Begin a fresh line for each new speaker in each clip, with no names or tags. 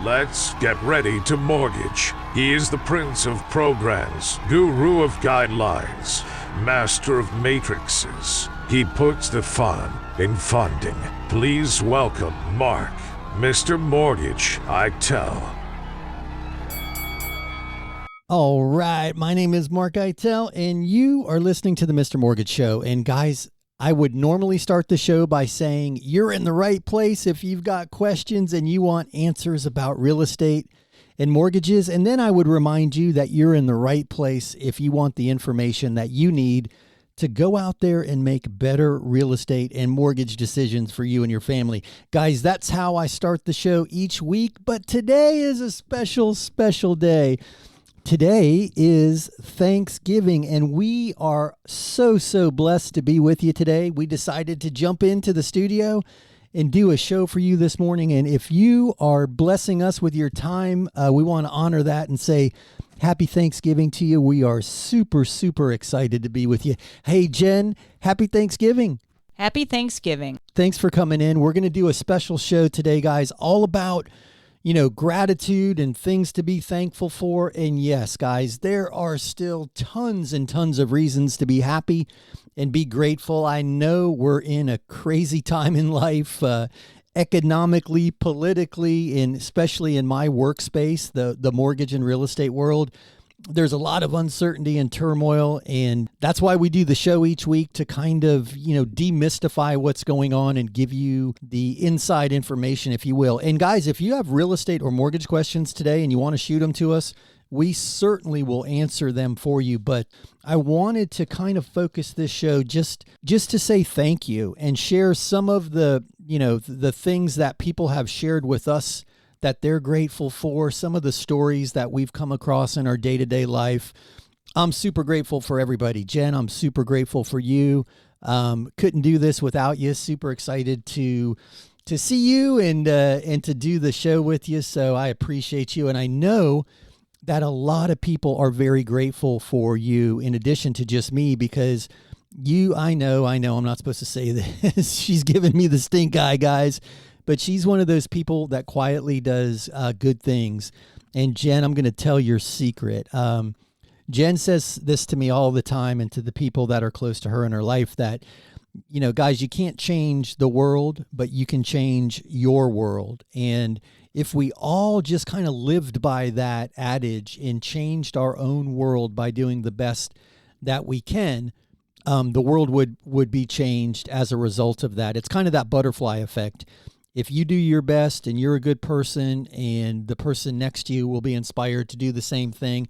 Let's get ready to mortgage. He is the prince of programs, guru of guidelines, master of matrices. He puts the fun in funding. Please welcome Mark, Mr. Mortgage Eitel.
All right, my name is Mark Eitel, and you are listening to the Mr. Mortgage Show. And guys, I would normally start the show by saying you're in the right place if you've got questions and you want answers about real estate and mortgages. And then I would remind you that you're in the right place if you want the information that you need to go out there and make better real estate and mortgage decisions for you and your family. Guys, that's how I start the show each week. But today is a special, special day. Today is Thanksgiving, and we are so blessed to be with you today. We decided to jump into the studio and do a show for you this morning. And if you are blessing us with your time, we want to honor that and say happy Thanksgiving to you. We are super excited to be with you. Hey, Jen, happy Thanksgiving.
Happy Thanksgiving.
Thanks for coming in. We're going to do a special show today, guys, all about gratitude and things to be thankful for. And yes, guys, there are still tons and tons of reasons to be happy and be grateful. I know we're in a crazy time in life, economically, politically, and especially in my workspace, the mortgage and real estate world. There's a lot of uncertainty and turmoil, and that's why we do the show each week to kind of, demystify what's going on and give you the inside information, if you will. And guys, if you have real estate or mortgage questions today and you want to shoot them to us, we certainly will answer them for you. But I wanted to kind of focus this show just to say thank you and share some of the things that people have shared with us that they're grateful for, some of the stories that we've come across in our day-to-day life. I'm super grateful for everybody. Jen, I'm super grateful for you. Couldn't do this without you. Super excited to see you and to do the show with you. So I appreciate you. And I know that a lot of people are very grateful for you in addition to just me, because I know, I'm not supposed to say this. She's giving me the stink eye, guys. But she's one of those people that quietly does good things. And Jen, I'm going to tell your secret. Jen says this to me all the time and to the people that are close to her in her life that, guys, you can't change the world, but you can change your world. And if we all just kind of lived by that adage and changed our own world by doing the best that we can, the world would be changed as a result of that. It's kind of that butterfly effect. If you do your best and you're a good person, and the person next to you will be inspired to do the same thing.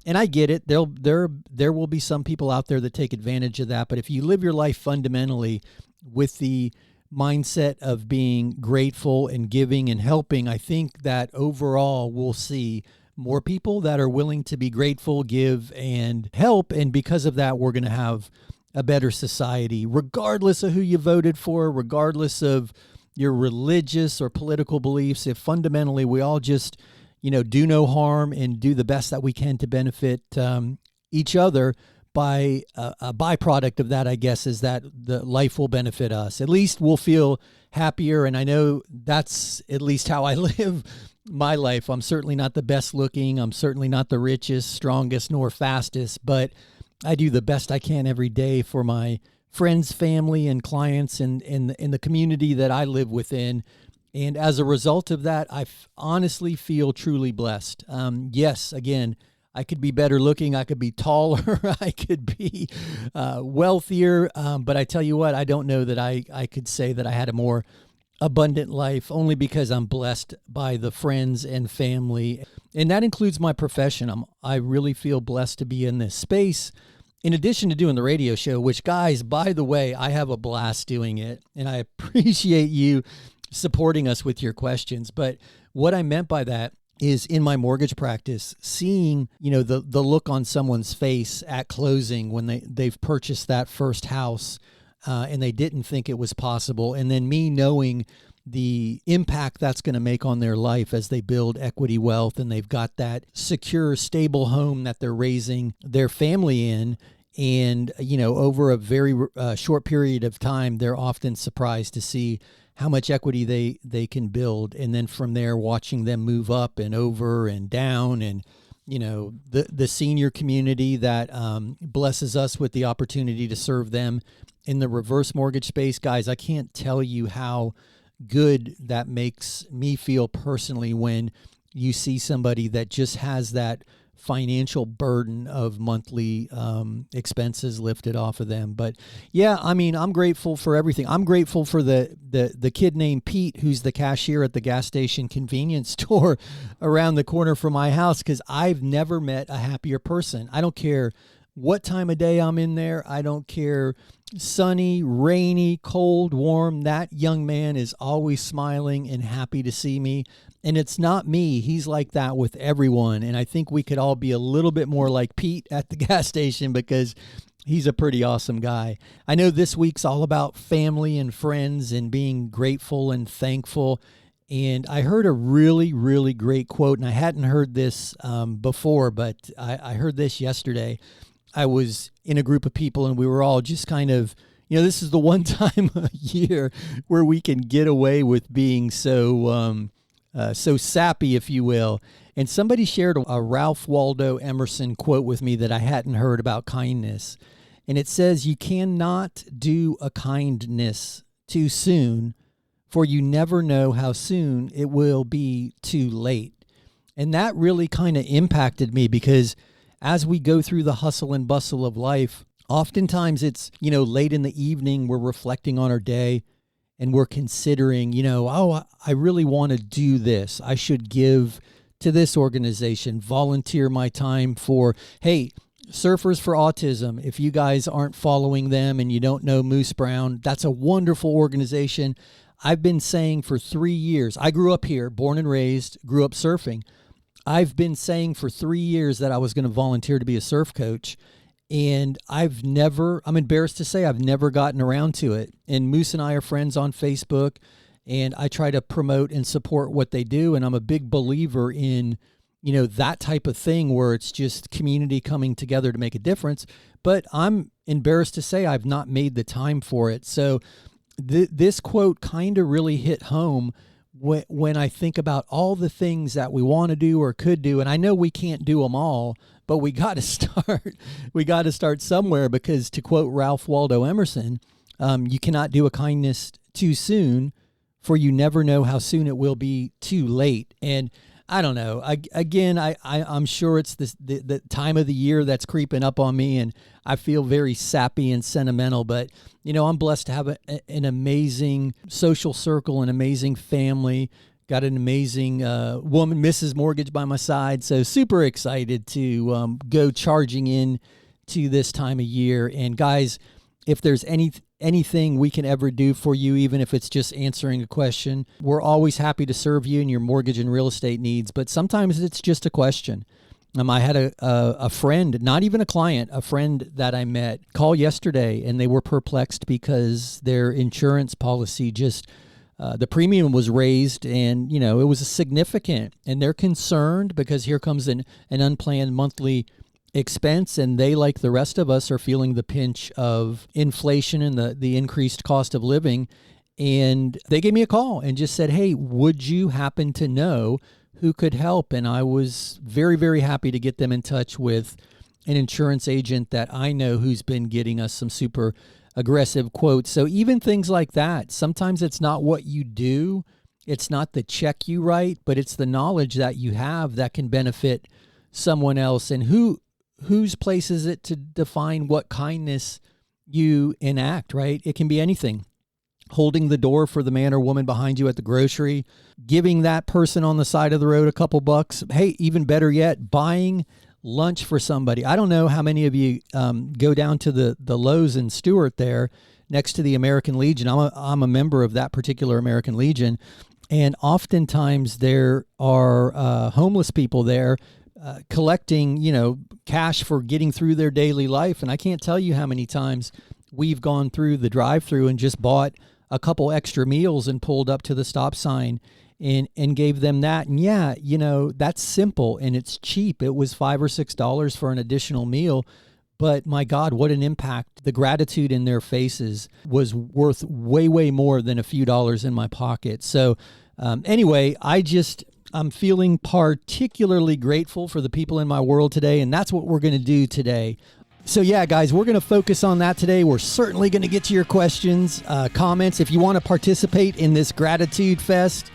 And I get it. There will be some people out there that take advantage of that. But if you live your life fundamentally with the mindset of being grateful and giving and helping, I think that overall we'll see more people that are willing to be grateful, give, and help. And because of that, we're going to have a better society, regardless of who you voted for, regardless of your religious or political beliefs. If fundamentally we all just, do no harm and do the best that we can to benefit each other, by a byproduct of that, I guess, is that the life will benefit us. At least we'll feel happier. And I know that's at least how I live my life. I'm certainly not the best looking. I'm certainly not the richest, strongest, nor fastest, but I do the best I can every day for my friends, family, and clients in the community that I live within. And as a result of that, I honestly feel truly blessed. Yes, again, I could be better looking. I could be taller. I could be wealthier. But I tell you what, I don't know that I could say that I had a more abundant life, only because I'm blessed by the friends and family. And that includes my profession. I really feel blessed to be in this space. In addition to doing the radio show, which, guys, by the way, I have a blast doing it, and I appreciate you supporting us with your questions. But what I meant by that is, in my mortgage practice, seeing, the look on someone's face at closing when they've purchased that first house and they didn't think it was possible. And then me knowing the impact that's going to make on their life as they build equity wealth and they've got that secure, stable home that they're raising their family in. And, over a very short period of time, they're often surprised to see how much equity they can build. And then from there, watching them move up and over and down, and the senior community that blesses us with the opportunity to serve them in the reverse mortgage space. Guys, I can't tell you how good that makes me feel personally when you see somebody that just has that financial burden of monthly expenses lifted off of them. But yeah, I mean, I'm grateful for everything. I'm grateful for the kid named Pete, who's the cashier at the gas station convenience store around the corner from my house, because I've never met a happier person. I don't care what time of day I'm in there. I don't care sunny, rainy, cold, warm. That young man is always smiling and happy to see me. And it's not me. He's like that with everyone. And I think we could all be a little bit more like Pete at the gas station, because he's a pretty awesome guy. I know this week's all about family and friends and being grateful and thankful. And I heard a really, really great quote, and I hadn't heard this before, but I heard this yesterday. I was in a group of people, and we were all just kind of, this is the one time a year where we can get away with being so sappy, if you will. And somebody shared a Ralph Waldo Emerson quote with me that I hadn't heard about kindness. And it says, "You cannot do a kindness too soon, for you never know how soon it will be too late." And that really kind of impacted me, because as we go through the hustle and bustle of life, oftentimes it's, late in the evening, we're reflecting on our day, and we're considering, I really want to do this. I should give to this organization, volunteer my time for, hey, Surfers for Autism. If you guys aren't following them and you don't know Moose Brown, that's a wonderful organization. I've been saying for 3 years, I grew up here, born and raised, grew up surfing. I've been saying for 3 years that I was going to volunteer to be a surf coach. And I'm embarrassed to say I've never gotten around to it. And Moose and I are friends on Facebook, and I try to promote and support what they do. And I'm a big believer in, that type of thing where it's just community coming together to make a difference. But I'm embarrassed to say I've not made the time for it. So this quote kind of really hit home when I think about all the things that we want to do or could do. And I know we can't do them all, but we got to start. We got to start somewhere, because to quote Ralph Waldo Emerson, you cannot do a kindness too soon, for you never know how soon it will be too late. And I don't know. I'm sure it's the time of the year that's creeping up on me, and I feel very sappy and sentimental. But, I'm blessed to have an amazing social circle, an amazing family. Got an amazing woman, Mrs. Mortgage, by my side. So super excited to go charging in to this time of year. And guys, if there's anything we can ever do for you, even if it's just answering a question, we're always happy to serve you in your mortgage and real estate needs. But sometimes it's just a question. I had a friend, not even a client, a friend that I met call yesterday, and they were perplexed because their insurance policy just the premium was raised, and, it was significant, and they're concerned because here comes an unplanned monthly expense, and they, like the rest of us, are feeling the pinch of inflation and the increased cost of living. And they gave me a call and just said, "Hey, would you happen to know who could help?" And I was very, very happy to get them in touch with an insurance agent that I know who's been getting us some super aggressive quotes. So even things like that, sometimes it's not what you do, it's not the check you write, but it's the knowledge that you have that can benefit someone else. And whose place is it to define what kindness you enact, right? It can be anything. Holding the door for the man or woman behind you at the grocery, giving that person on the side of the road a couple bucks. Hey, even better yet, buying lunch for somebody. I don't know how many of you go down to the Lowe's in Stewart there next to the American Legion. I'm a member of that particular American Legion, and oftentimes there are homeless people there collecting, cash for getting through their daily life. And I can't tell you how many times we've gone through the drive-through and just bought a couple extra meals and pulled up to the stop sign and gave them that. And yeah, that's simple and it's cheap. It was $5 or $6 for an additional meal, but my God, what an impact. The gratitude in their faces was worth way, way more than a few dollars in my pocket. So anyway, I'm feeling particularly grateful for the people in my world today, and that's what we're going to do today. So yeah, guys, we're going to focus on that today. We're certainly going to get to your questions, comments. If you want to participate in this gratitude fest,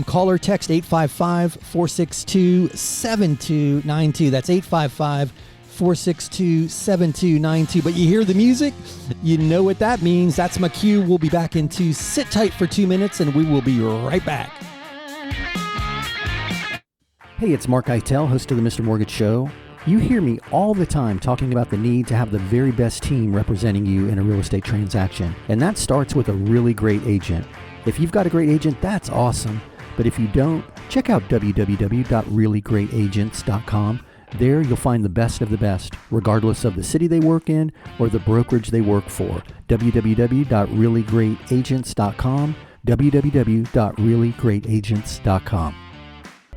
call or text 855-462-7292. That's 855-462-7292. But you hear the music, you know what that means. That's my cue. We'll be back into Sit Tight for 2 minutes, and we will be right back. Hey, it's Mark Eitel, host of the Mr. Mortgage Show. You hear me all the time talking about the need to have the very best team representing you in a real estate transaction. And that starts with a really great agent. If you've got a great agent, that's awesome. But if you don't, check out www.reallyGreatAgents.com. There you'll find the best of the best, regardless of the city they work in or the brokerage they work for. www.reallyGreatAgents.com. www.reallyGreatAgents.com.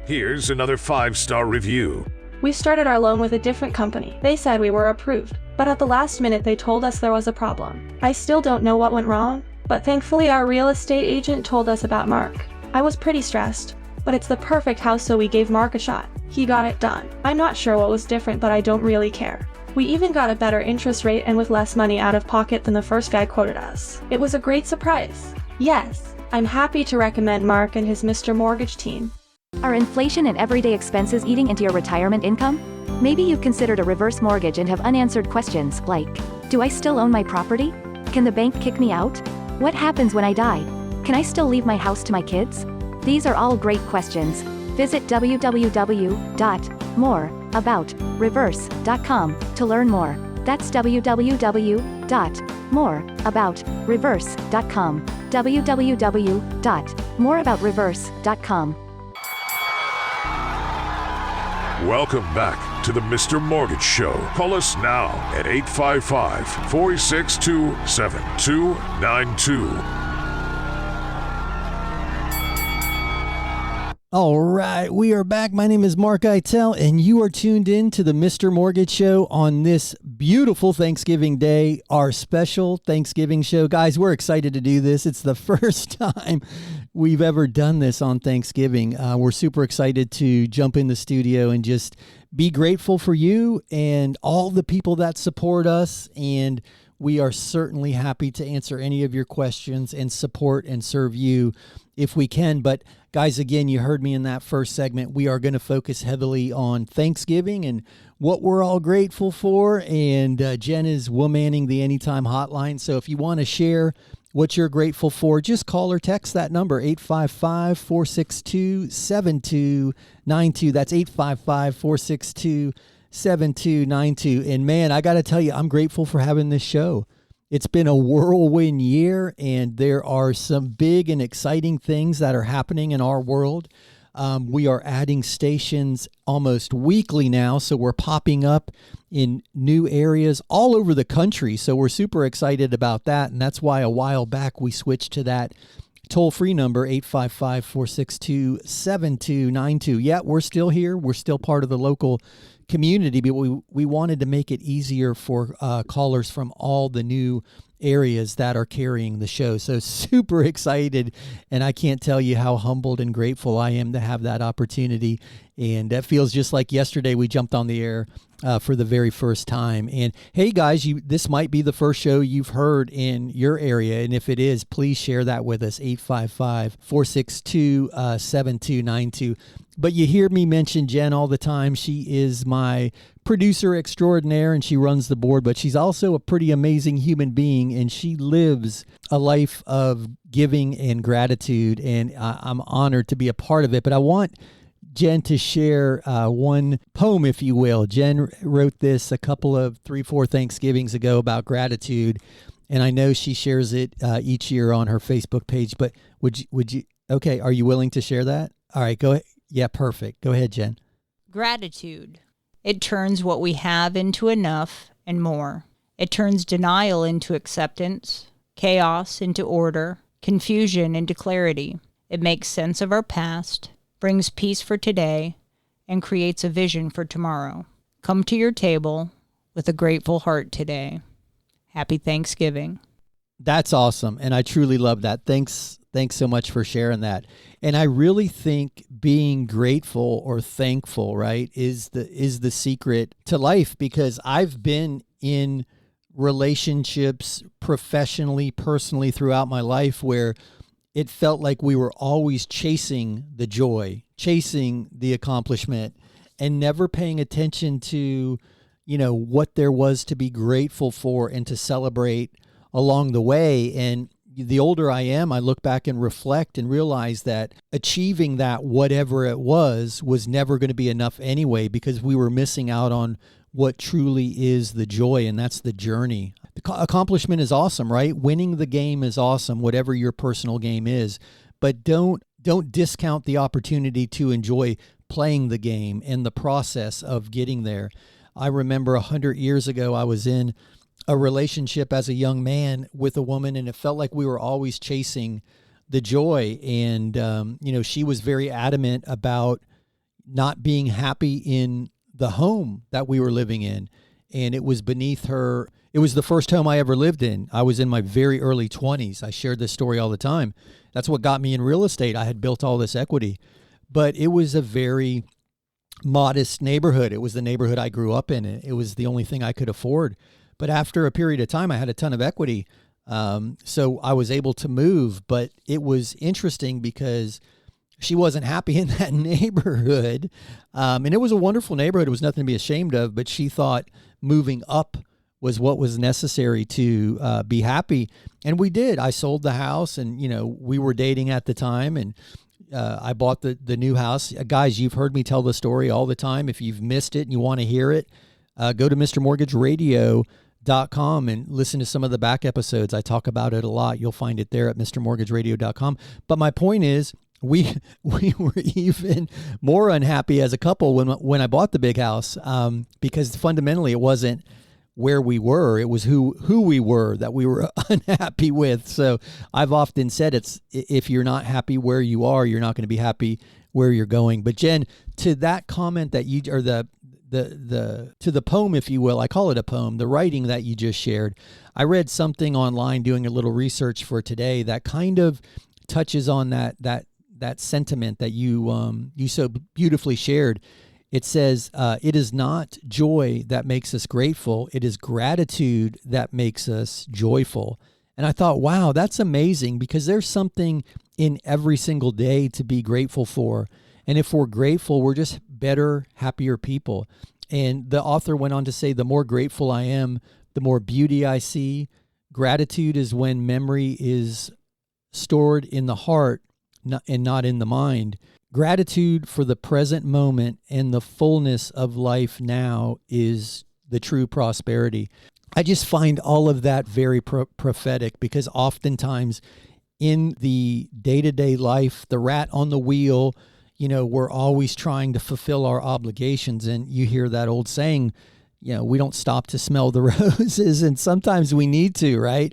Here's another 5-star review.
We started our loan with a different company. They said we were approved, but at the last minute they told us there was a problem. I still don't know what went wrong, but thankfully our real estate agent told us about Mark. I was pretty stressed, but it's the perfect house, so we gave Mark a shot. He got it done. I'm not sure what was different, but I don't really care. We even got a better interest rate and with less money out of pocket than the first guy quoted us. It was a great surprise. Yes, I'm happy to recommend Mark and his Mr. Mortgage team.
Are inflation and everyday expenses eating into your retirement income? Maybe you've considered a reverse mortgage and have unanswered questions like, do I still own my property? Can the bank kick me out? What happens when I die? Can I still leave my house to my kids? These are all great questions. Visit www.moreaboutreverse.com to learn more. That's www.moreaboutreverse.com. www.moreaboutreverse.com.
Welcome back to the Mr. Mortgage Show. Call us now at 855-462-7292.
All right, we are back. My name is Mark Eitel, and you are tuned in to the Mr. Mortgage Show on this beautiful Thanksgiving Day, our special Thanksgiving show. Guys, we're excited to do this. It's the first time we've ever done this on Thanksgiving. We're super excited to jump in the studio and just be grateful for you and all the people that support us. And we are certainly happy to answer any of your questions and support and serve you if we can. But guys, again, you heard me in that first segment. We are going to focus heavily on Thanksgiving and what we're all grateful for. And Jen is womanning the Anytime hotline. So if you want to share what you're grateful for, just call or text that number, 855-462-7292. That's 855-462-7292. And man, I got to tell you, I'm grateful for having this show. It's been a whirlwind year, and there are some big and exciting things that are happening in our world. We are adding stations almost weekly now, so we're popping up in new areas all over the country. So we're super excited about that, and that's why a while back we switched to that toll-free number, 855-462-7292. Yeah, we're still here. We're still part of the local community, but we wanted to make it easier for callers from all the new areas that are carrying the show. So super excited, and I can't tell you how humbled and grateful I am to have that opportunity. And that feels just like yesterday we jumped on the air for the very first time. And hey guys, this might be the first show you've heard in your area, and if it is, please share that with us, 855-462-7292. But you hear me mention Jen all the time. She is my producer extraordinaire, and she runs the board, but she's also a pretty amazing human being, and she lives a life of giving and gratitude, and I'm honored to be a part of it. But I want Jen to share one poem, if you will. Jen wrote this a couple of 3-4 Thanksgivings ago about gratitude, and I know she shares it each year on her Facebook page, but would you, okay, are you willing to share that? All right, go ahead. Yeah, perfect. Go ahead, Jen.
Gratitude. It turns what we have into enough and more. It turns denial into acceptance, chaos into order, confusion into clarity. It makes sense of our past, brings peace for today, and creates a vision for tomorrow. Come to your table with a grateful heart today. Happy Thanksgiving.
That's awesome. And I truly love that. Thanks so much for sharing that. And I really think being grateful or thankful, right, is the secret to life, because I've been in relationships professionally, personally throughout my life where it felt like we were always chasing the joy, chasing the accomplishment, and never paying attention to, what there was to be grateful for and to celebrate along the way. And the older I am, I look back and reflect and realize that achieving that, whatever it was never going to be enough anyway, because we were missing out on what truly is the joy, and that's the journey. The accomplishment is awesome, right? Winning the game is awesome, whatever your personal game is, but don't discount the opportunity to enjoy playing the game and the process of getting there. I remember 100 years ago, I was in a relationship as a young man with a woman, and it felt like we were always chasing the joy. And, she was very adamant about not being happy in the home that we were living in. And it was beneath her. It was the first home I ever lived in. I was in my very early 20s. I shared this story all the time. That's what got me in real estate. I had built all this equity, but it was a very modest neighborhood. It was the neighborhood I grew up in. It was the only thing I could afford. But after a period of time, I had a ton of equity. So I was able to move, but it was interesting because she wasn't happy in that neighborhood. And it was a wonderful neighborhood. It was nothing to be ashamed of, but she thought moving up was what was necessary to be happy. And we did. I sold the house, and, we were dating at the time, and I bought the new house. Guys, you've heard me tell the story all the time. If you've missed it and you want to hear it, go to MrMortgageRadio.com and listen to some of the back episodes. I talk about it a lot. You'll find it there at MrMortgageRadio.com. But my point is, we were even more unhappy as a couple when I bought the big house, because fundamentally it wasn't where we were. It was who we were that we were unhappy with. So I've often said if you're not happy where you are, you're not going to be happy where you're going. But Jen, to that comment that you, or to the poem, if you will, I call it a poem, the writing that you just shared, I read something online doing a little research for today that kind of touches on that sentiment that you so beautifully shared. It says, it is not joy that makes us grateful. It is gratitude that makes us joyful. And I thought, wow, that's amazing, because there's something in every single day to be grateful for. And if we're grateful, we're just better, happier people. And the author went on to say, the more grateful I am, the more beauty I see. Gratitude is when memory is stored in the heart and not in the mind. Gratitude for the present moment and the fullness of life now is the true prosperity. I just find all of that very prophetic, because oftentimes in the day-to-day life, the rat on the wheel, we're always trying to fulfill our obligations. And you hear that old saying, we don't stop to smell the roses. And sometimes we need to, right?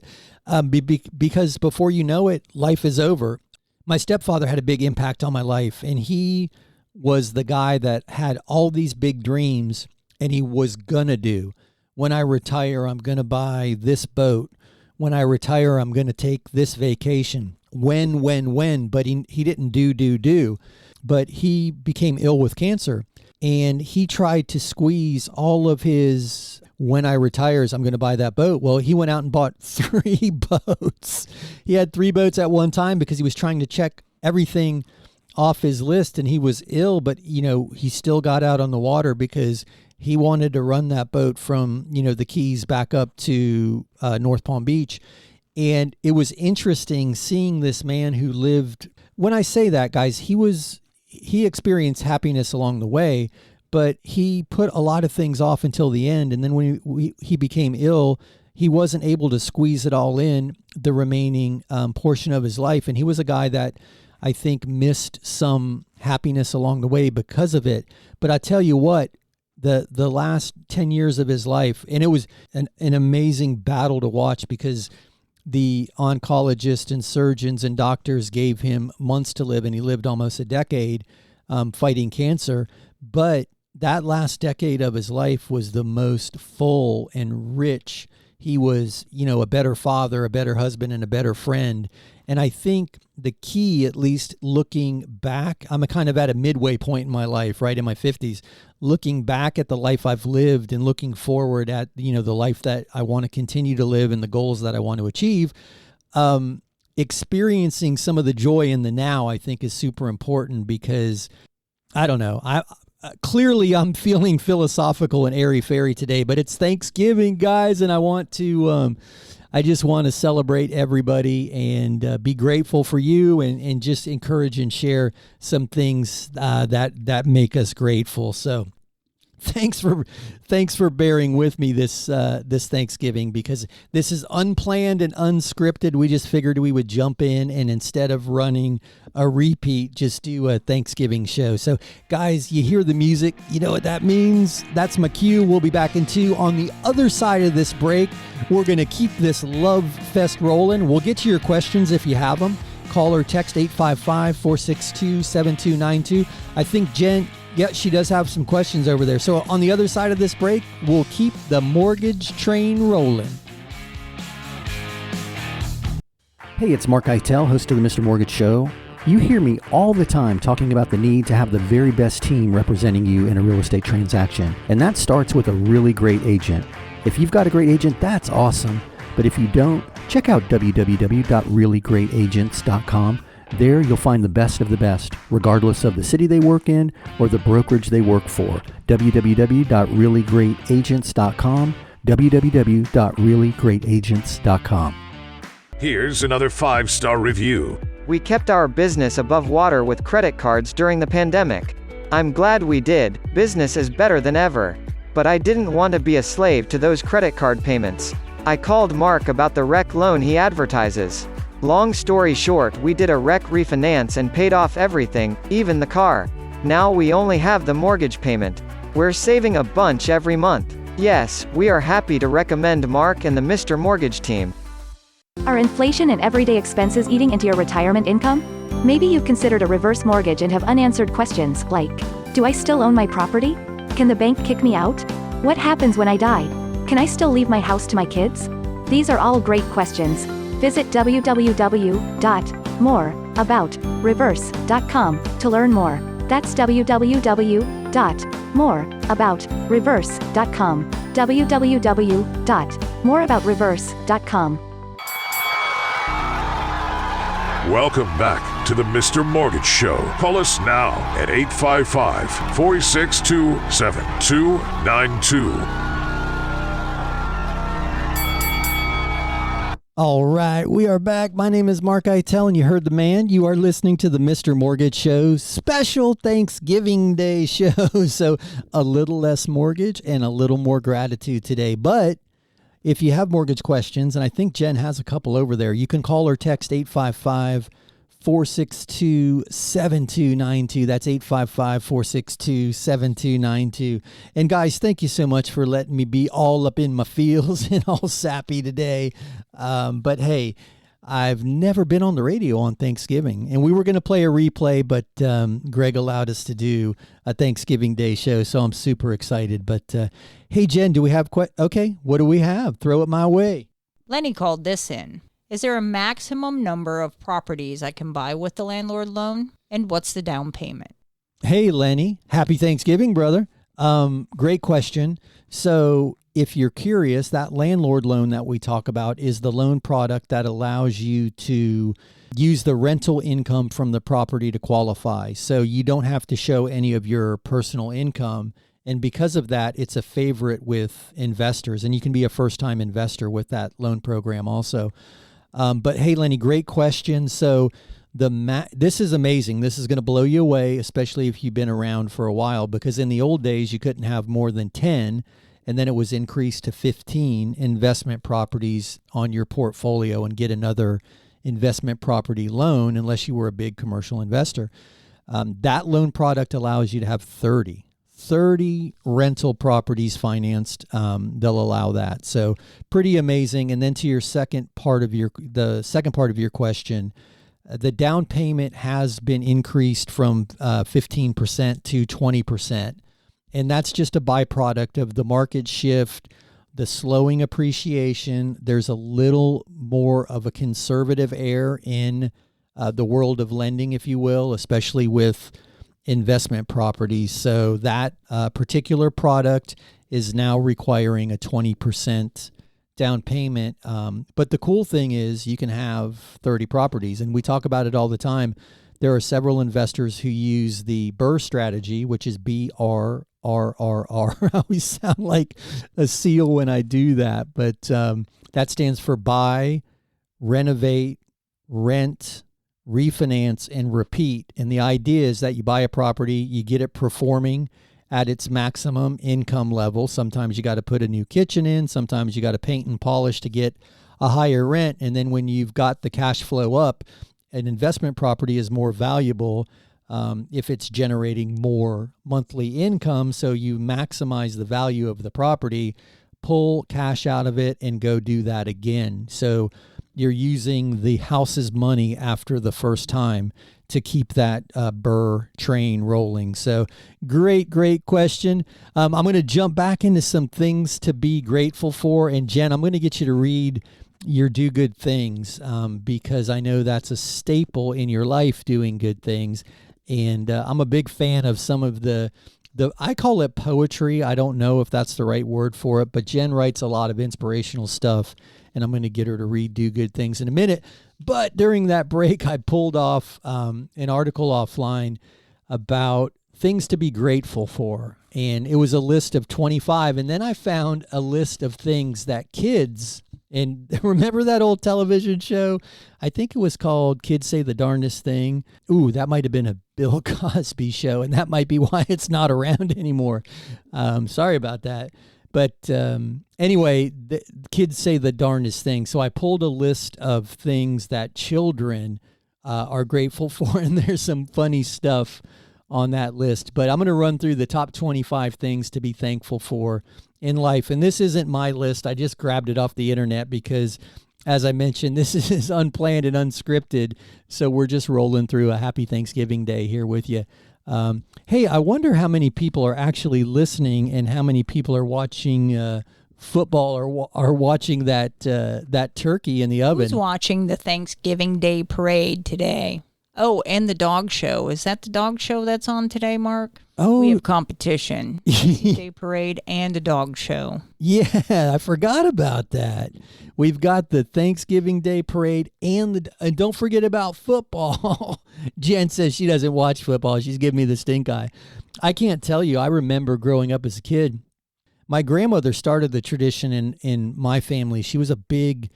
Because before you know it, life is over. My stepfather had a big impact on my life, and he was the guy that had all these big dreams, and he was going to do. When I retire, I'm going to buy this boat. When I retire, I'm going to take this vacation. When, but he didn't do. But he became ill with cancer, and he tried to squeeze all of his, when I retires, I'm going to buy that boat. Well, he went out and bought 3 boats. He had 3 boats at one time because he was trying to check everything off his list, and he was ill, but, he still got out on the water because he wanted to run that boat from, the Keys back up to North Palm Beach. And it was interesting seeing this man who lived, when I say that, guys, he experienced happiness along the way, but he put a lot of things off until the end. And then when he became ill, he wasn't able to squeeze it all in the remaining portion of his life. And he was a guy that I think missed some happiness along the way because of it. But I tell you what, the last 10 years of his life, and it was an amazing battle to watch, because the oncologists and surgeons and doctors gave him months to live, and he lived almost a decade fighting cancer. But that last decade of his life was the most full and rich. He was, a better father, a better husband, and a better friend. And I think the key, at least looking back, I'm kind of at a midway point in my life, right in my 50s, looking back at the life I've lived and looking forward at, the life that I want to continue to live and the goals that I want to achieve. Experiencing some of the joy in the now, I think, is super important because, I don't know, clearly I'm feeling philosophical and airy-fairy today, but it's Thanksgiving, guys, and I just want to celebrate everybody and be grateful for you and just encourage and share some things that make us grateful. So thanks for bearing with me this Thanksgiving, because this is unplanned and unscripted. We just figured we would jump in and instead of running a repeat, just do a Thanksgiving show. So guys, you hear the music, you know what that means. That's my cue. We'll be back in 2 on the other side of this break. We're going to keep this love fest rolling. We'll get to your questions if you have them. Call or text 855-462-7292. I think Jen, she does have some questions over there. So on the other side of this break, we'll keep the mortgage train rolling. Hey, it's Mark Eitel, host of the Mr. Mortgage Show. You hear me all the time talking about the need to have the very best team representing you in a real estate transaction. And that starts with a really great agent. If you've got a great agent, that's awesome. But if you don't, check out www.reallyGreatAgents.com. There you'll find the best of the best, regardless of the city they work in or the brokerage they work for. www.reallyGreatAgents.com. www.reallyGreatAgents.com.
Here's another 5-star review.
We kept our business above water with credit cards during the pandemic. I'm glad we did. Business is better than ever. But I didn't want to be a slave to those credit card payments. I called Mark about the REC loan he advertises. Long story short, we did a REC refinance and paid off everything, even the car. Now we only have the mortgage payment. We're saving a bunch every month. Yes, we are happy to recommend Mark and the Mr. Mortgage team.
Are inflation and everyday expenses eating into your retirement income? Maybe you've considered a reverse mortgage and have unanswered questions like, do I still own my property? Can the bank kick me out? What happens when I die? Can I still leave my house to my kids? These are all great questions. Visit www.moreaboutreverse.com to learn more. That's www.moreaboutreverse.com. www.moreaboutreverse.com.
Welcome back to the Mr. Mortgage Show. Call us now at 855-462-7292.
All right, we are back. My name is Mark Eitel, and you heard the man. You are listening to the Mr. Mortgage Show special Thanksgiving Day show. So a little less mortgage and a little more gratitude today. But if you have mortgage questions, and I think Jen has a couple over there, you can call or text 855-462-7292. That's 855-462-7292. And guys, thank you so much for letting me be all up in my feels and all sappy today. But hey, I've never been on the radio on Thanksgiving, and we were going to play a replay, but Greg allowed us to do a Thanksgiving Day show, so I'm super excited. But hey, Jen, do we have okay, what do we have? Throw it my way.
Lenny called this in. Is there a maximum number of properties I can buy with the landlord loan? And what's the down payment?
Hey, Lenny. Happy Thanksgiving, brother. Great question. So if you're curious, that landlord loan that we talk about is the loan product that allows you to use the rental income from the property to qualify. So you don't have to show any of your personal income. And because of that, it's a favorite with investors. And you can be a first-time investor with that loan program also. But hey, Lenny, great question. So this is amazing. This is going to blow you away, especially if you've been around for a while, because in the old days, you couldn't have more than 10, and then it was increased to 15 investment properties on your portfolio and get another investment property loan unless you were a big commercial investor. That loan product allows you to have 30 rental properties financed. They'll allow that. So pretty amazing. And then to your second part of your question, the down payment has been increased from 15% to 20%. And that's just a byproduct of the market shift, the slowing appreciation. There's a little more of a conservative air in the world of lending, if you will, especially with investment properties. So that particular product is now requiring a 20% down payment. But the cool thing is you can have 30 properties, and we talk about it all the time. There are several investors who use the BRRRR strategy, which is BRRRR. I always sound like a seal when I do that, but that stands for buy, renovate, rent, refinance, and repeat. And the idea is that you buy a property, you get it performing at its maximum income level. Sometimes you got to put a new kitchen in. Sometimes you got to paint and polish to get a higher rent. And then when you've got the cash flow up, an investment property is more valuable if it's generating more monthly income. So you maximize the value of the property, pull cash out of it, and go do that again. So you're using the house's money after the first time to keep that BRRRR train rolling. So great question. I'm going to jump back into some things to be grateful for. And Jen, I'm going to get you to read your do good things because I know that's a staple in your life, doing good things. And I'm a big fan of some of the I call it poetry. I don't know if that's the right word for it, but Jen writes a lot of inspirational stuff, and I'm going to get her to read Do Good Things in a minute. But during that break, I pulled off an article offline about things to be grateful for, and it was a list of 25. And then I found a list of things that kids, and remember that old television show? I think it was called Kids Say the Darndest Thing. Ooh, that might have been a Bill Cosby show, and that might be why it's not around anymore. Sorry about that. But anyway, the kids say the darndest thing. So I pulled a list of things that children are grateful for, and there's some funny stuff on that list. But I'm going to run through the top 25 things to be thankful for in life. And this isn't my list. I just grabbed it off the internet because, as I mentioned, this is unplanned and unscripted. So we're just rolling through a happy Thanksgiving Day here with you. Hey, I wonder how many people are actually listening and how many people are watching football or are watching that turkey in the oven.
Who's watching the Thanksgiving Day parade today? Oh, and the dog show. Is that the dog show that's on today, Mark?
Oh,
we have competition. Day parade and a dog show.
Yeah, I forgot about that. We've got the Thanksgiving Day parade and don't forget about football. Jen says she doesn't watch football. She's giving me the stink eye. I can't tell you. I remember growing up as a kid. My grandmother started the tradition in my family. She was a big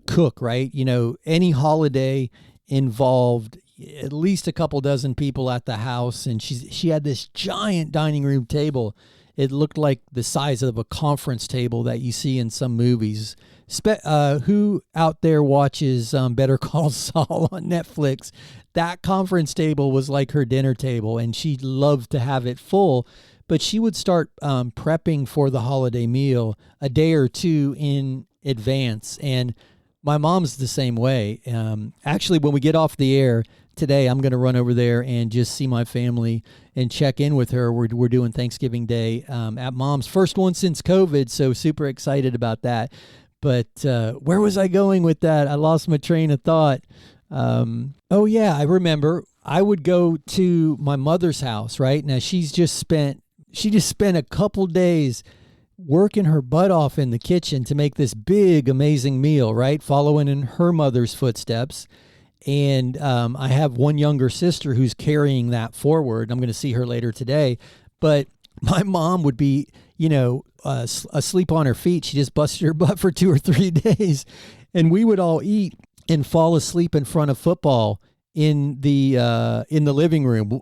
cook, right? You know, any holiday involved at least a couple dozen people at the house, and she had this giant dining room table. It looked like the size of a conference table that you see in some movies. Who out there watches Better Call Saul on Netflix? That conference table was like her dinner table, and she loved to have it full. But she would start prepping for the holiday meal a day or two in advance, and my mom's the same way. Actually, when we get off the air today, I'm going to run over there and just see my family and check in with her. We're doing Thanksgiving Day at Mom's. First one since COVID, so super excited about that. But where was I going with that? I lost my train of thought. Oh, yeah, I remember. I would go to my mother's house, right? Now, she just spent a couple days working her butt off in the kitchen to make this big, amazing meal, right? Following in her mother's footsteps. And I have one younger sister who's carrying that forward. I'm going to see her later today. But my mom would be, asleep on her feet. She just busted her butt for 2 or 3 days. And we would all eat and fall asleep in front of football in the living room.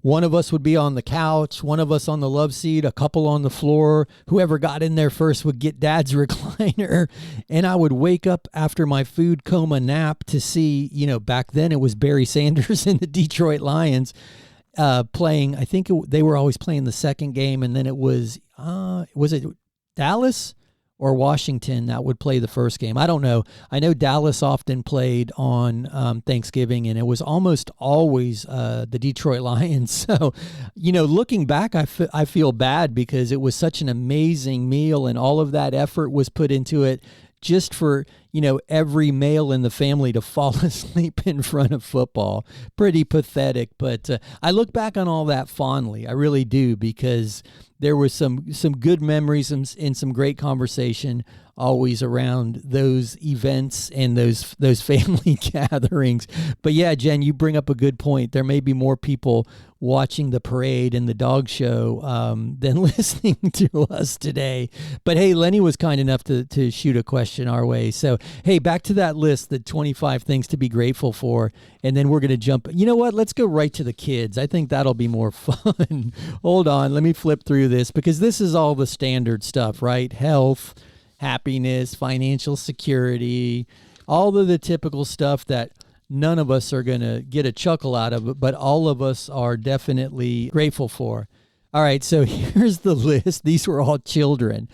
One of us would be on the couch, one of us on the love seat, a couple on the floor. Whoever got in there first would get Dad's recliner. And I would wake up after my food coma nap to see, back then it was Barry Sanders and the Detroit Lions playing. I think they were always playing the second game. And then it was it Dallas or Washington that would play the first game. I don't know. I know Dallas often played on Thanksgiving, and it was almost always the Detroit Lions. So, looking back, I feel bad because it was such an amazing meal, and all of that effort was put into it just for, every male in the family to fall asleep in front of football. Pretty pathetic, but I look back on all that fondly. I really do, because there was some good memories and some great conversation always around those events and those family gatherings. But yeah, Jen, you bring up a good point. There may be more people watching the parade and the dog show than listening to us today. But hey, Lenny was kind enough to shoot a question our way. So hey, back to that list, the 25 things to be grateful for. And then we're going to jump. You know what? Let's go right to the kids. I think that'll be more fun. Hold on. Let me flip through this, because this is all the standard stuff, right? Health, happiness, financial security, all of the typical stuff that none of us are going to get a chuckle out of, but all of us are definitely grateful for. All right, so here's the list. These were all children,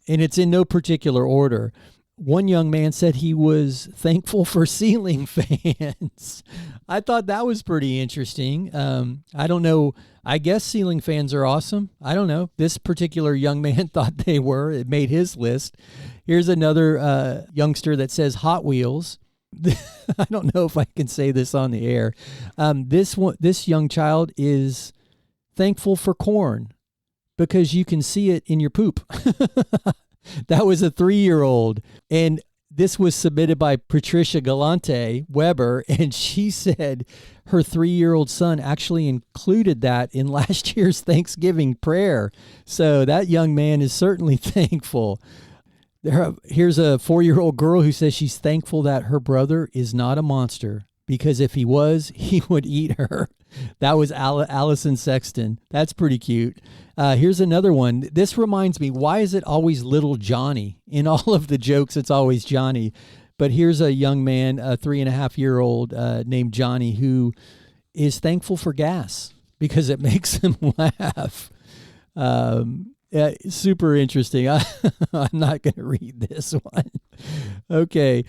and it's in no particular order. One young man said he was thankful for ceiling fans. I thought that was pretty interesting. I don't know. I guess ceiling fans are awesome. I don't know. This particular young man thought they were. It made his list. Here's another youngster that says Hot Wheels. I don't know if I can say this on the air. This young child is thankful for corn because you can see it in your poop. That was a 3-year-old. And this was submitted by Patricia Galante Weber, and she said her 3-year-old son actually included that in last year's Thanksgiving prayer. So that young man is certainly thankful. Here's a 4-year-old girl who says she's thankful that her brother is not a monster, because if he was, he would eat her. That was Allison Sexton. That's pretty cute. Here's another one. This reminds me, why is it always little Johnny? In all of the jokes, it's always Johnny. But here's a young man, a 3.5-year-old named Johnny, who is thankful for gas because it makes him laugh. Yeah, super interesting. I'm not going to read this one. Okay.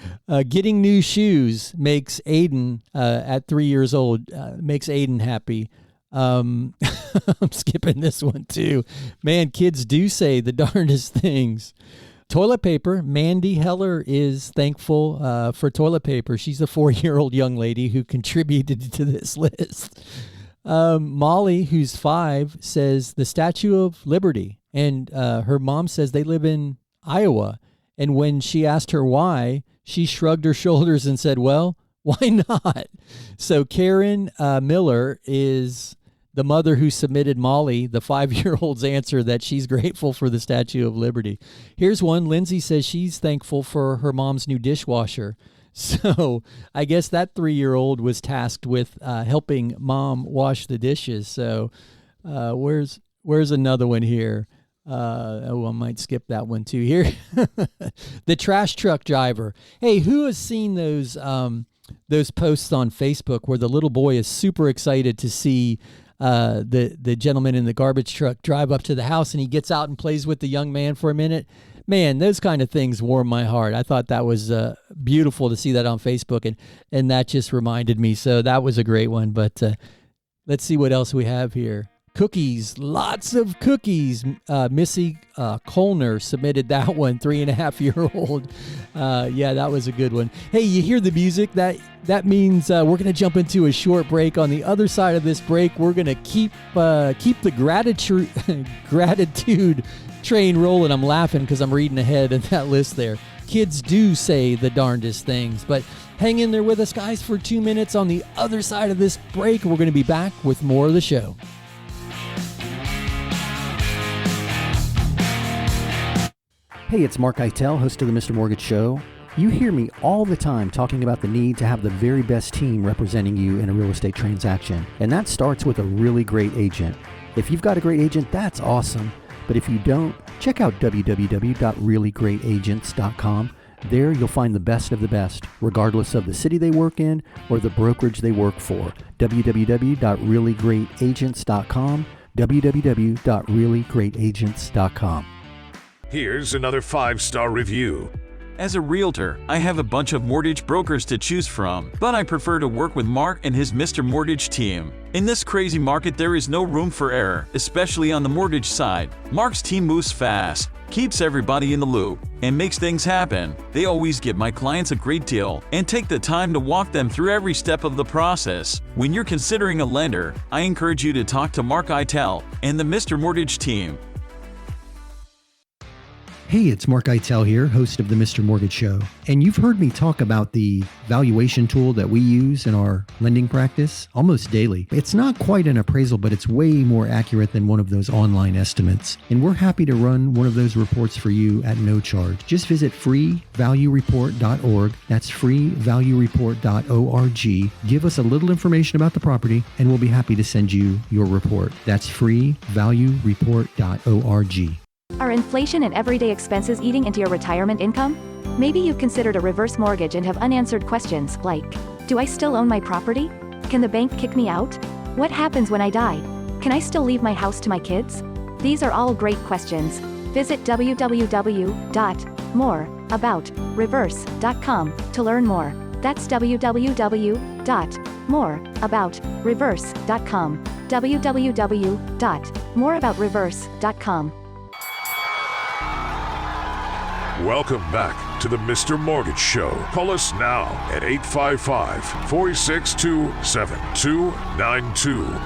Getting new shoes makes Aiden, at 3 years old, makes Aiden happy. I'm skipping this one too. Man, kids do say the darndest things. Toilet paper. Mandy Heller is thankful for toilet paper. She's a 4-year-old young lady who contributed to this list. Molly, who's 5, says the Statue of Liberty. And her mom says they live in Iowa. And when she asked her why, she shrugged her shoulders and said, well, why not? So Karen Miller is the mother who submitted Molly, the 5-year-old's answer that she's grateful for the Statue of Liberty. Here's one. Lindsay says she's thankful for her mom's new dishwasher. So I guess that 3-year-old was tasked with helping mom wash the dishes. So where's another one here? I might skip that one too. Here, the trash truck driver. Hey, who has seen those posts on Facebook where the little boy is super excited to see the gentleman in the garbage truck drive up to the house, and he gets out and plays with the young man for a minute? Man, those kind of things warm my heart. I thought that was beautiful to see that on Facebook, and that just reminded me. So that was a great one. But let's see what else we have here. Cookies, lots of cookies. Missy Colner submitted that one, 3.5-year-old. Yeah, that was a good one. Hey, you hear the music? That means we're going to jump into a short break. On the other side of this break, we're going to keep the gratitude train rolling. I'm laughing because I'm reading ahead in that list there. Kids do say the darndest things, but hang in there with us, guys, for 2 minutes. On the other side of this break, we're going to be back with more of the show. Hey, it's Mark Eitel, host of the Mr. Mortgage Show. You hear me all the time talking about the need to have the very best team representing you in a real estate transaction, and that starts with a really great agent. If you've got a great agent, that's awesome, but if you don't, check out www.reallyGreatAgents.com. There you'll find the best of the best, regardless of the city they work in or the brokerage they work for. www.reallyGreatAgents.com, www.reallyGreatAgents.com.
Here's another 5-star review.
As a realtor, I have a bunch of mortgage brokers to choose from, but I prefer to work with Mark and his Mr. Mortgage team. In this crazy market, there is no room for error, especially on the mortgage side. Mark's team moves fast, keeps everybody in the loop, and makes things happen. They always give my clients a great deal and take the time to walk them through every step of the process. When you're considering a lender, I encourage you to talk to Mark Eitel and the Mr. Mortgage team.
Hey, it's Mark Eitel here, host of the Mr. Mortgage Show. And you've heard me talk about the valuation tool that we use in our lending practice almost daily. It's not quite an appraisal, but it's way more accurate than one of those online estimates. And we're happy to run one of those reports for you at no charge. Just visit freevaluereport.org. That's freevaluereport.org. Give us a little information about the property, and we'll be happy to send you your report. That's freevaluereport.org.
Are inflation and everyday expenses eating into your retirement income? Maybe you've considered a reverse mortgage and have unanswered questions like, do I still own my property? Can the bank kick me out? What happens when I die? Can I still leave my house to my kids? These are all great questions. Visit www.moreaboutreverse.com to learn more. That's www.moreaboutreverse.com. www.moreaboutreverse.com.
Welcome back to the Mr. Mortgage Show. Call us now at 855-462-7292.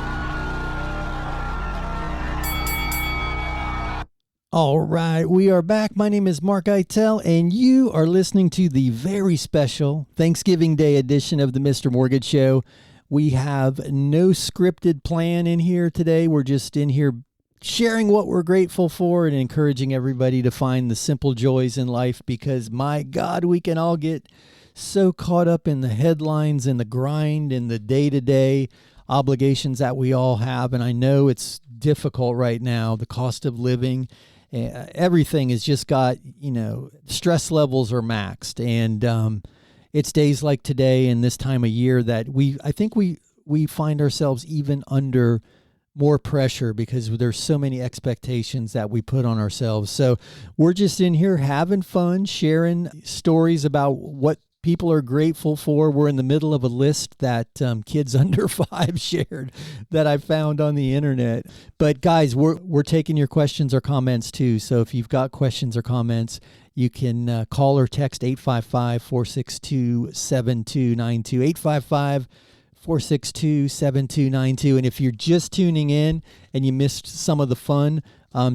All right, we are back. My name is Mark Eitel, and you are listening to the very special Thanksgiving Day edition of the Mr. Mortgage Show. We have no scripted plan in here today. We're just in here sharing what we're grateful for and encouraging everybody to find the simple joys in life, because my God, we can all get so caught up in the headlines and the grind and the day-to-day obligations that we all have. And I know it's difficult right now. The cost of living, everything has just got, stress levels are maxed. And it's days like today and this time of year that I think we find ourselves even under more pressure because there's so many expectations that we put on ourselves. So we're just in here having fun, sharing stories about what people are grateful for. We're in the middle of a list that kids under 5 shared that I found on the internet. But guys, we're taking your questions or comments too. So if you've got questions or comments, you can call or text 855-462-7292, 855-462-7292. And if you're just tuning in and you missed some of the fun,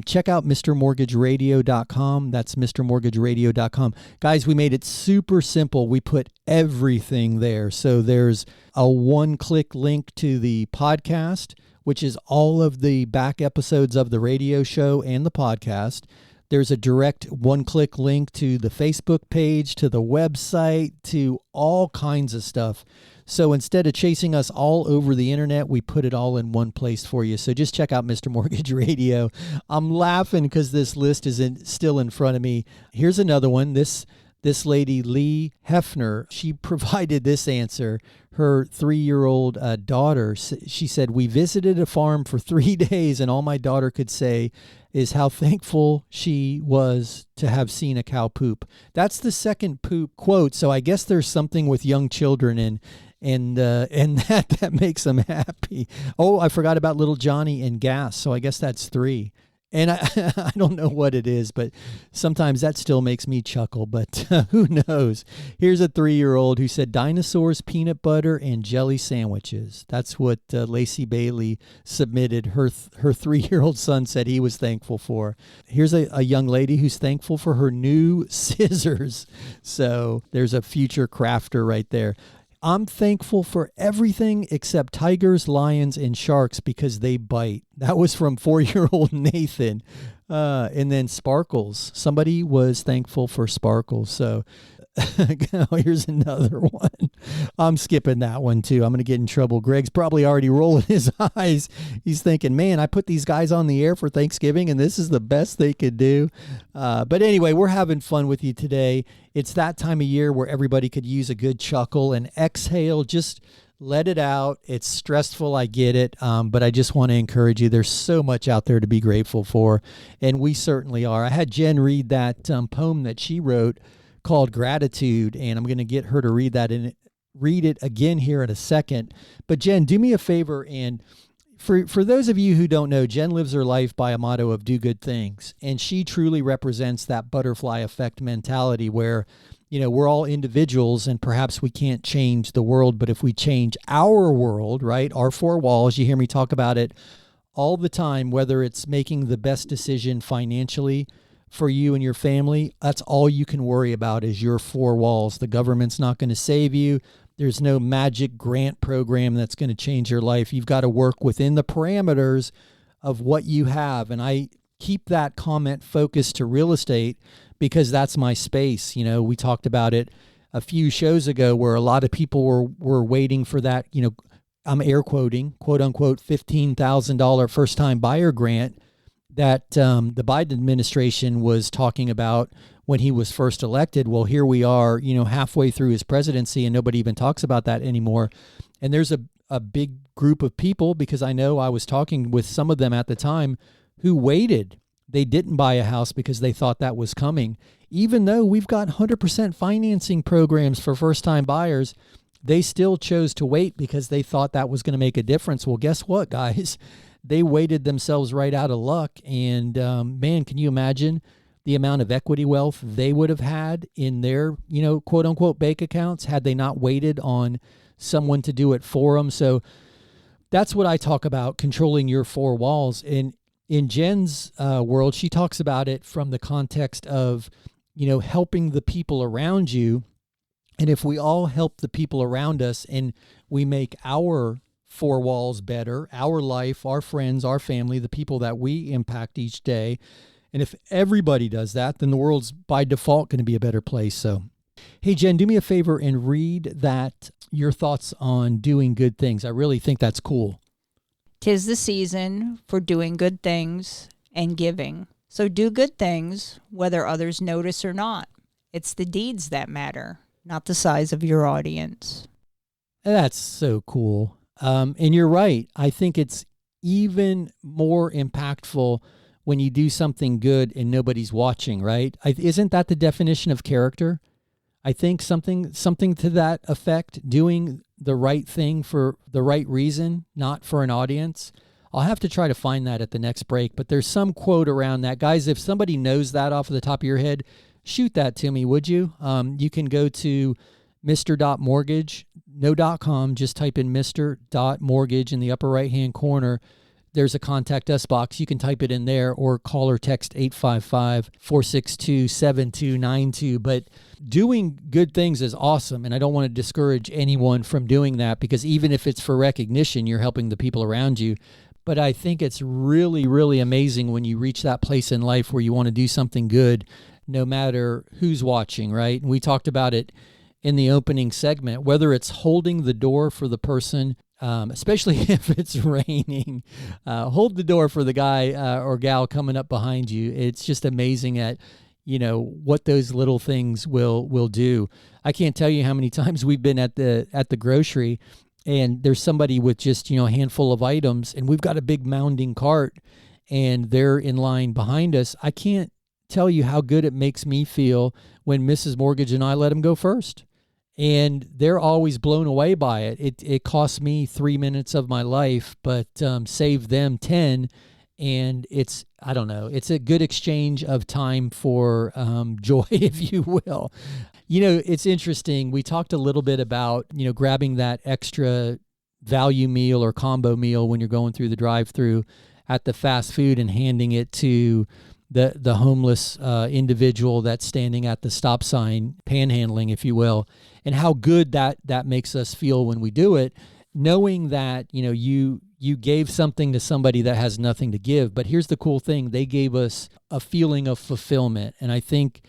check out MrMortgageRadio.com. That's MrMortgageRadio.com. Guys, we made it super simple. We put everything there. So there's a one-click link to the podcast, which is all of the back episodes of the radio show and the podcast. There's a direct one-click link to the Facebook page, to the website, to all kinds of stuff. So instead of chasing us all over the internet, we put it all in one place for you. So just check out Mr. Mortgage Radio. I'm laughing because this list is still in front of me. Here's another one. This lady, Lee Hefner, she provided this answer. Her 3-year-old daughter, she said, we visited a farm for 3 days, and all my daughter could say is how thankful she was to have seen a cow poop. That's the second poop quote. So I guess there's something with young children and that makes them happy. Oh, I forgot about little Johnny and gas. So I guess that's 3. And I don't know what it is, but sometimes that still makes me chuckle, but who knows? Here's a 3-year-old who said dinosaurs, peanut butter, and jelly sandwiches. That's what Lacey Bailey submitted. Her 3-year-old son said he was thankful for. Here's a young lady who's thankful for her new scissors. So there's a future crafter right there. I'm thankful for everything except tigers, lions, and sharks because they bite. That was from 4-year-old Nathan. And then Sparkles. Somebody was thankful for Sparkles. So here's another one. I'm skipping that one too. I'm going to get in trouble. Greg's probably already rolling his eyes. He's thinking, man, I put these guys on the air for Thanksgiving and this is the best they could do. But anyway, we're having fun with you today. It's that time of year where everybody could use a good chuckle and exhale. Just let it out. It's stressful. I get it. But I just want to encourage you. There's so much out there to be grateful for. And we certainly are. I had Jen read that poem that she wrote called Gratitude, and I'm going to get her to read that and read it again here in a second. But Jen, do me a favor, and for those of you who don't know, Jen lives her life by a motto of do good things. And she truly represents that butterfly effect mentality where, we're all individuals and perhaps we can't change the world, but if we change our world, right, our four walls, you hear me talk about it all the time, whether it's making the best decision financially for you and your family, that's all you can worry about is your four walls. The government's not going to save you. There's no magic grant program that's going to change your life. You've got to work within the parameters of what you have. And I keep that comment focused to real estate because that's my space. We talked about it a few shows ago where a lot of people were waiting for that, I'm air quoting, quote unquote, $15,000 first time buyer grant that the Biden administration was talking about when he was first elected. Well, here we are, halfway through his presidency and nobody even talks about that anymore. And there's a big group of people, because I know I was talking with some of them at the time, who waited. They didn't buy a house because they thought that was coming. Even though we've got 100% financing programs for first-time buyers, they still chose to wait because they thought that was going to make a difference. Well, guess what, guys? They waited themselves right out of luck. And man, can you imagine the amount of equity wealth they would have had in their, quote unquote, bank accounts had they not waited on someone to do it for them? So that's what I talk about, controlling your four walls. And in Jen's world, she talks about it from the context of, helping the people around you. And if we all help the people around us and we make our four walls better, our life, our friends, our family, the people that we impact each day, and if everybody does that, then the world's by default going to be a better place. So, hey, Jen, do me a favor and read that, your thoughts on doing good things. I really think that's cool.
'Tis the season for doing good things and giving. So do good things, whether others notice or not. It's the deeds that matter, not the size of your audience.
That's so cool. And you're right. I think it's even more impactful when you do something good and nobody's watching, right? Isn't that the definition of character? I think something to that effect, doing the right thing for the right reason, not for an audience. I'll have to try to find that at the next break, but there's some quote around that. Guys, if somebody knows that off the top of your head, shoot that to me, would you? You can go to mr.mortgage, no.com, just type in mr.mortgage in the upper right-hand corner. There's a contact us box. You can type it in there or call or text 855-462-7292. But doing good things is awesome, and I don't want to discourage anyone from doing that, because even if it's for recognition, you're helping the people around you. But I think it's really, really amazing when you reach that place in life where you want to do something good, no matter who's watching, right? And we talked about it in the opening segment, whether it's holding the door for the person, especially if it's raining, hold the door for the guy or gal coming up behind you. It's just amazing at, what those little things will do. I can't tell you how many times we've been at the grocery and there's somebody with just, a handful of items, and we've got a big mounding cart and they're in line behind us. I can't tell you how good it makes me feel when Mrs. Mortgage and I let them go first. And they're always blown away by it. It costs me 3 minutes of my life, but save them 10. And it's a good exchange of time for joy, if you will. It's interesting. We talked a little bit about, grabbing that extra value meal or combo meal when you're going through the drive-through at the fast food and handing it to the homeless individual that's standing at the stop sign, panhandling, if you will, and how good that makes us feel when we do it, knowing that, you gave something to somebody that has nothing to give. But here's the cool thing. They gave us a feeling of fulfillment. And I think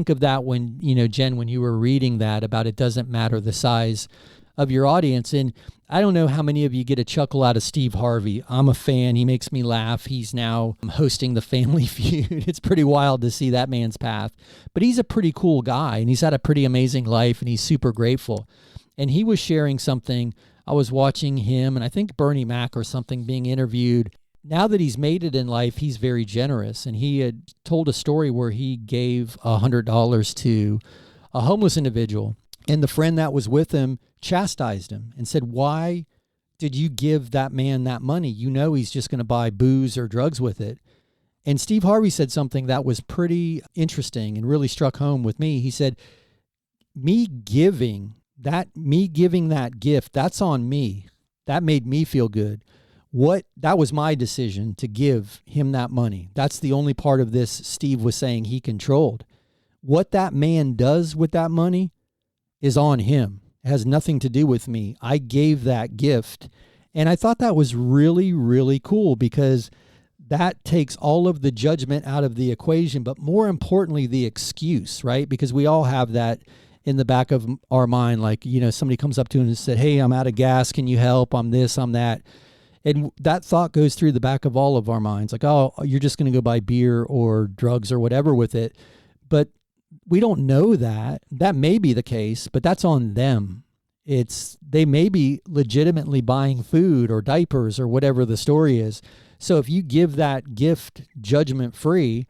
of that when, Jen, when you were reading that about it doesn't matter the size of your audience. And I don't know how many of you get a chuckle out of Steve Harvey. I'm a fan. He makes me laugh. He's now hosting the Family Feud. It's pretty wild to see that man's path. But he's a pretty cool guy, and he's had a pretty amazing life, and he's super grateful. And he was sharing something I was watching him and I think Bernie Mac or something being interviewed. Now that he's made it in life, he's very generous. And he had told a story where he gave $100 to a homeless individual. And the friend that was with him chastised him and said, why did you give that man that money? You know he's just going to buy booze or drugs with it. And Steve Harvey said something that was pretty interesting and really struck home with me. He said, me giving that gift, that's on me. That made me feel good. That was my decision to give him that money. That's the only part of this Steve was saying he controlled. What that man does with that money is on him. It has nothing to do with me. I gave that gift. And I thought that was really, really cool because that takes all of the judgment out of the equation, but more importantly, the excuse, right? Because we all have that in the back of our mind. Like, somebody comes up to us and said, hey, I'm out of gas. Can you help? I'm this, I'm that. And that thought goes through the back of all of our minds. Like, oh, you're just going to go buy beer or drugs or whatever with it. But we don't know that. That may be the case, but that's on them. They may be legitimately buying food or diapers or whatever the story is. So if you give that gift judgment free,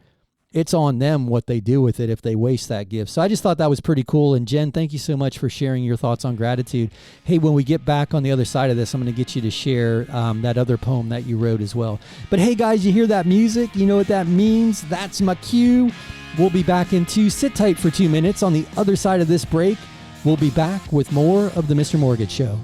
it's on them what they do with it if they waste that gift. So I just thought that was pretty cool. And Jen, thank you so much for sharing your thoughts on gratitude. Hey, when we get back on the other side of this, I'm going to get you to share that other poem that you wrote as well. But hey guys, you hear that music? You know what that means? That's my cue. We'll be back in two. Sit tight for 2 minutes. On the other side of this break, we'll be back with more of the Mr. Mortgage Show.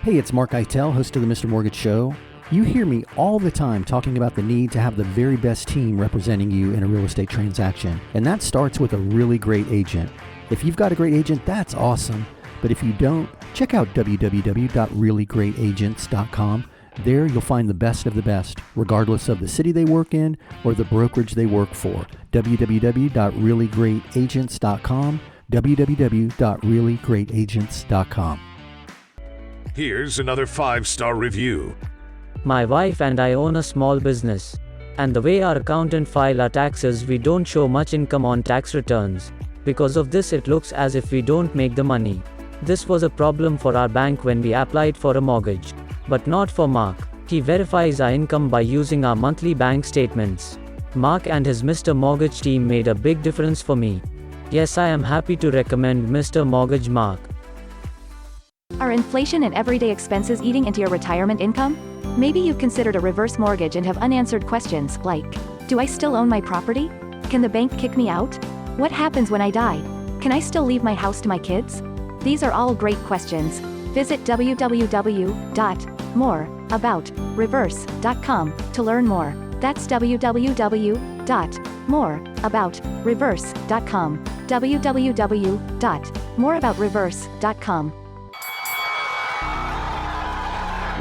Hey, it's Mark Eitel, host of the Mr. Mortgage Show. You hear me all the time talking about the need to have the very best team representing you in a real estate transaction. And that starts with a really great agent. If you've got a great agent, that's awesome. But if you don't, check out www.reallyGreatAgents.com. There you'll find the best of the best, regardless of the city they work in or the brokerage they work for. www.reallyGreatAgents.com. www.reallyGreatAgents.com.
Here's another 5-star review.
My wife and I own a small business. And the way our accountant file our taxes, we don't show much income on tax returns. Because of this, it looks as if we don't make the money. This was a problem for our bank when we applied for a mortgage. But not for Mark. He verifies our income by using our monthly bank statements. Mark and his Mr. Mortgage team made a big difference for me. Yes, I am happy to recommend Mr. Mortgage Mark.
Are inflation and everyday expenses eating into your retirement income? Maybe you've considered a reverse mortgage and have unanswered questions like, do I still own my property? Can the bank kick me out? What happens when I die? Can I still leave my house to my kids? These are all great questions. Visit www.moreaboutreverse.com to learn more. That's www.moreaboutreverse.com. www.moreaboutreverse.com.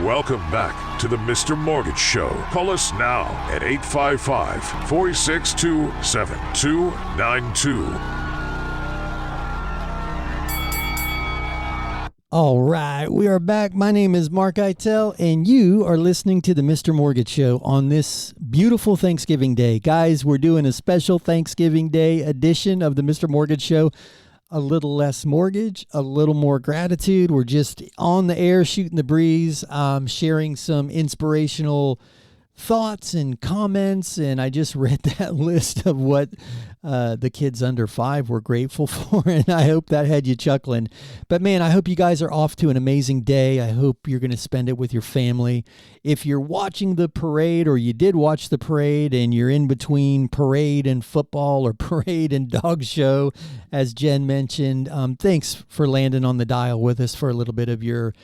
Welcome back to the Mr. Mortgage Show. Call us now at 855-462-7292.
All right, we are back. My name is Mark Eitel, and you are listening to the Mr. Mortgage Show on this beautiful Thanksgiving Day. Guys, we're doing a special Thanksgiving Day edition of the Mr. Mortgage Show. A little less mortgage, a little more gratitude. We're just on the air, shooting the breeze, sharing some inspirational thoughts and comments. And I just read that list of what the kids under 5 were grateful for, and I hope that had you chuckling. But man, I hope you guys are off to an amazing day. I hope you're going to spend it with your family. If you're watching the parade, or you did watch the parade and you're in between parade and football or parade and dog show, as Jen mentioned, thanks for landing on the dial with us for a little bit of your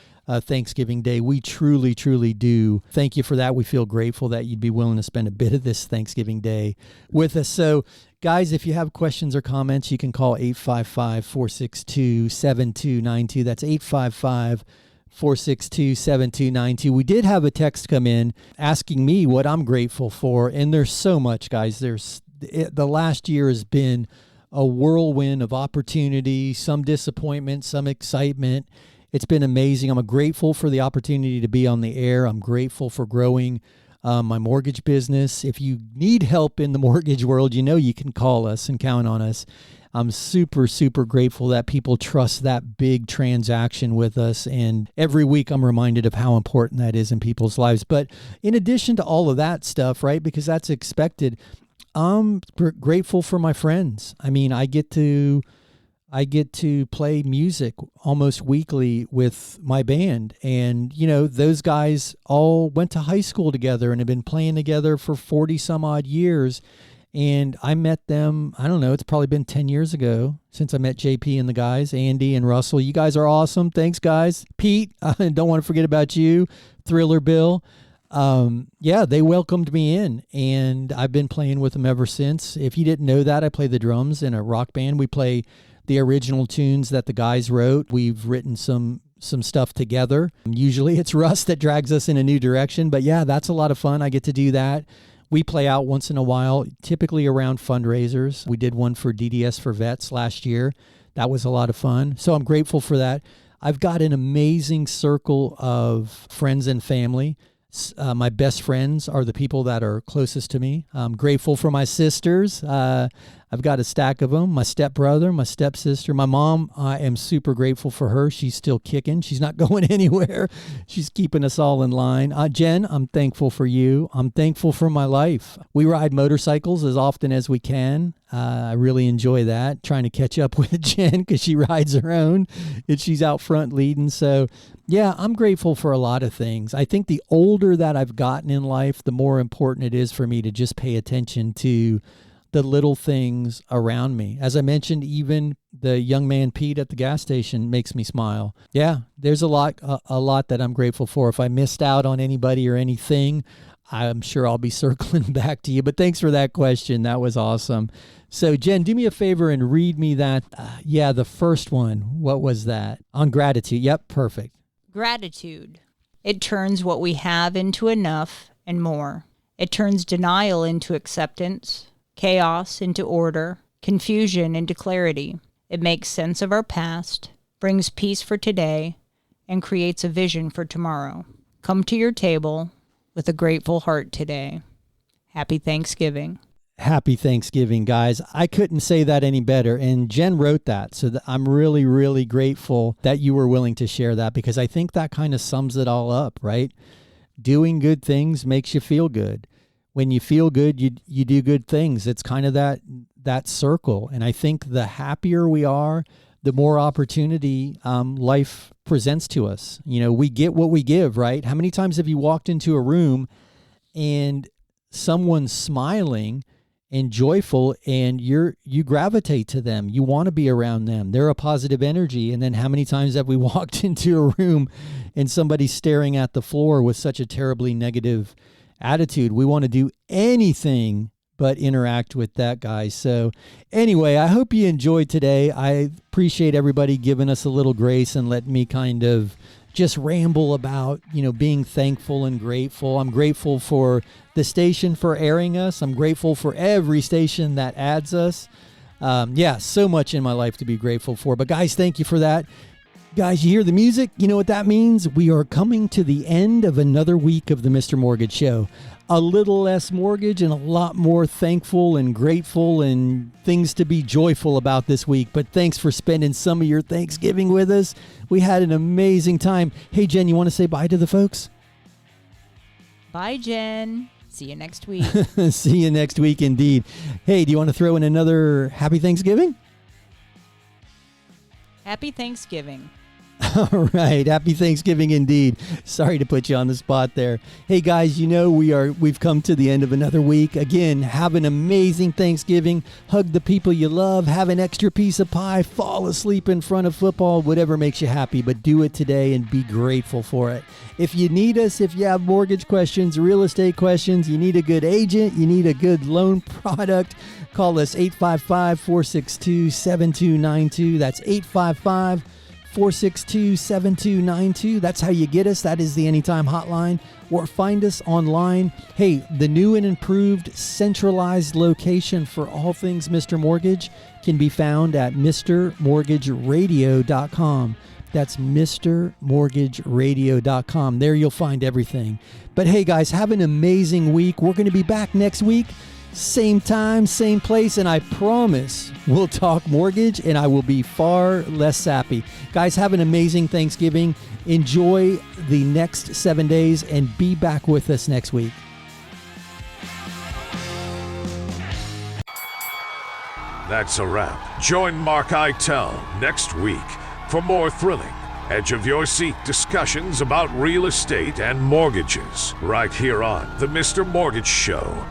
Thanksgiving Day. We truly, truly do thank you for that. We feel grateful that you'd be willing to spend a bit of this Thanksgiving Day with us. So guys, if you have questions or comments, you can call 855-462-7292. That's 855-462-7292. We did have a text come in asking me what I'm grateful for, and there's so much, guys. The last year has been a whirlwind of opportunity, some disappointment, some excitement. It's been amazing. I'm grateful for the opportunity to be on the air. I'm grateful for growing my mortgage business. If you need help in the mortgage world, you know you can call us and count on us. I'm super, super grateful that people trust that big transaction with us. And every week I'm reminded of how important that is in people's lives. But in addition to all of that stuff, right, because that's expected, I'm grateful for my friends. I mean, I get to play music almost weekly with my band. And, those guys all went to high school together and have been playing together for 40 some odd years. And I met them, I don't know, it's probably been 10 years ago since I met JP and the guys, Andy and Russell. You guys are awesome. Thanks, guys. Pete, I don't want to forget about you. Thriller Bill. They welcomed me in, and I've been playing with them ever since. If you didn't know that, I play the drums in a rock band. We play the original tunes that the guys wrote. We've written some stuff together. Usually it's Russ that drags us in a new direction, but yeah, that's a lot of fun. I get to do that. We play out once in a while, typically around fundraisers. We did one for DDS for Vets last year. That was a lot of fun. So I'm grateful for that. I've got an amazing circle of friends and family. My best friends are the people that are closest to me. I'm grateful for my sisters. I've got a stack of them. My stepbrother, my stepsister, my mom. I am super grateful for her. She's still kicking. She's not going anywhere. She's keeping us all in line. Jen, I'm thankful for you. I'm thankful for my life. We ride motorcycles as often as we can. I really enjoy that, trying to catch up with Jen because she rides her own and she's out front leading. So yeah, I'm grateful for a lot of things. I think the older that I've gotten in life, the more important it is for me to just pay attention to the little things around me. As I mentioned, even the young man Pete at the gas station makes me smile. Yeah, there's a lot that I'm grateful for. If I missed out on anybody or anything, I'm sure I'll be circling back to you. But thanks for that question. That was awesome. So Jen, do me a favor and read me that. The first one. What was that? On gratitude. Yep, perfect.
Gratitude. It turns what we have into enough and more. It turns denial into acceptance, chaos into order, confusion into clarity. It makes sense of our past, brings peace for today, and creates a vision for tomorrow. Come to your table with a grateful heart today. Happy Thanksgiving.
Happy Thanksgiving, guys. I couldn't say that any better. And Jen wrote that. So I'm really, really grateful that you were willing to share that, because I think that kind of sums it all up, right? Doing good things makes you feel good. When you feel good, you do good things. It's kind of that circle. And I think the happier we are, the more opportunity life presents to us. We get what we give, right? How many times have you walked into a room and someone's smiling and joyful and you gravitate to them? You want to be around them. They're a positive energy. And then how many times have we walked into a room and somebody's staring at the floor with such a terribly negative attitude? We want to do anything but interact with that guy. So anyway, I hope you enjoyed today. I appreciate everybody giving us a little grace and letting me kind of just ramble about, being thankful and grateful. I'm grateful for the station for airing us. I'm grateful for every station that adds us. So much in my life to be grateful for. But guys, thank you for that. Guys, you hear the music? You know what that means? We are coming to the end of another week of the Mr. Mortgage Show. A little less mortgage and a lot more thankful and grateful and things to be joyful about this week. But thanks for spending some of your Thanksgiving with us. We had an amazing time. Hey, Jen, you want to say bye to the folks?
Bye, Jen. See you next week.
See you next week, indeed. Hey, do you want to throw in another Happy Thanksgiving?
Happy Thanksgiving.
All right. Happy Thanksgiving indeed. Sorry to put you on the spot there. Hey guys, we've come to the end of another week. Again, have an amazing Thanksgiving. Hug the people you love. Have an extra piece of pie. Fall asleep in front of football. Whatever makes you happy, but do it today and be grateful for it. If you need us, if you have mortgage questions, real estate questions, you need a good agent, you need a good loan product, call us 855-462-7292. That's 855-462-7292. That's how you get us. That is the Anytime Hotline. Or find us online. Hey, the new and improved centralized location for all things Mr. Mortgage can be found at MrMortgageRadio.com. That's MrMortgageRadio.com. There you'll find everything. But hey, guys, have an amazing week. We're going to be back next week. same time, same place, and I promise we'll talk mortgage and I will be far less sappy. Guys, have an amazing Thanksgiving. Enjoy the next 7 days and be back with us next week.
That's a wrap. Join Mark Eitel next week for more thrilling, edge-of-your-seat discussions about real estate and mortgages right here on The Mr. Mortgage Show.